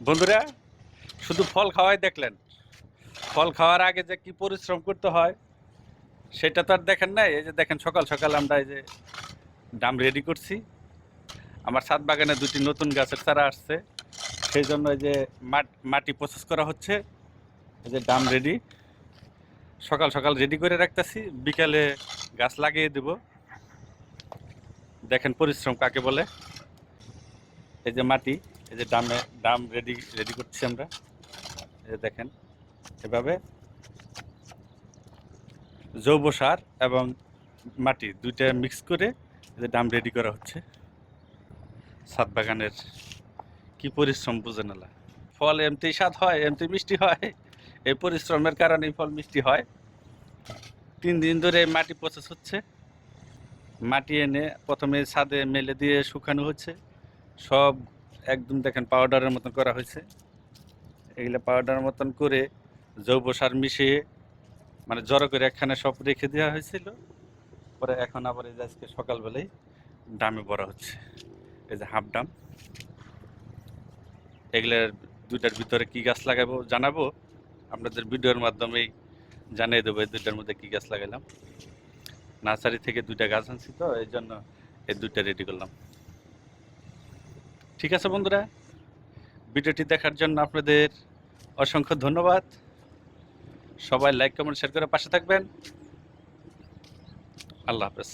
বন্ধুরা, শুধু ফল খাওয়াই দেখলেন, ফল খাওয়ার আগে যে কি পরিশ্রম করতে হয় সেটা তো আর দেখেন নাই। এই যে দেখেন, সকাল সকাল আমরা এই যে ডাম রেডি করছি। আমার ছাদ বাগানে দুটি নতুন গাছের চারা আসছে, সেই জন্য এই যে মাটি প্রসেস করা হচ্ছে। এই যে ডাম রেডি, সকাল সকাল রেডি করে রাখতেছি, বিকালে গাছ লাগিয়ে দেব। দেখেন পরিশ্রম কাকে বলে। এই যে মাটি, এই যে ডাম রেডি রেডি করছি আমরা। এই যে দেখেন, এভাবে জৈব সার এবং মাটি দুইটা মিক্স করে যে ডাম রেডি করা হচ্ছে। ছাদ বাগানের কি পরিশ্রম বুঝে নালা। ফল এমনি স্বাদ হয়, এমনি মিষ্টি হয়। এই পরিশ্রমের কারণে ফল মিষ্টি হয়। 3 দিন ধরে মাটি প্রসেস হচ্ছে। মাটি এনে প্রথমে ছাদে মেলে দিয়ে শুকানো হচ্ছে। সব একদম দেখেন পাউডারের মতন করা হয়েছে। এগুলো পাউডারের মতন করে জৈব সার মিশিয়ে মানে জড়ো করে একখানে সব রেখে দেওয়া হয়েছিল। পরে এখন আবার এই যে আজকে সকালবেলায় ডামে ভরা হচ্ছে। এই যে হাফ ডাম। এগুলোর দুইটার ভিতরে কি গাছ লাগাবো জানাবো আপনাদের ভিডিওর মাধ্যমেই জানিয়ে দেবো। এই দুইটার মধ্যে কি গাছ লাগাইলাম। নার্সারি থেকে দুইটা গাছ আনছি, তো এই জন্য এই দুইটা রেডি করলাম। ঠিক আছে বন্ধুরা, ভিডিওটি দেখার জন্য আপনাদের অসংখ্য ধন্যবাদ। সবাই লাইক কমেন্ট শেয়ার করে পাশে থাকবেন। আল্লাহ হাফেজ।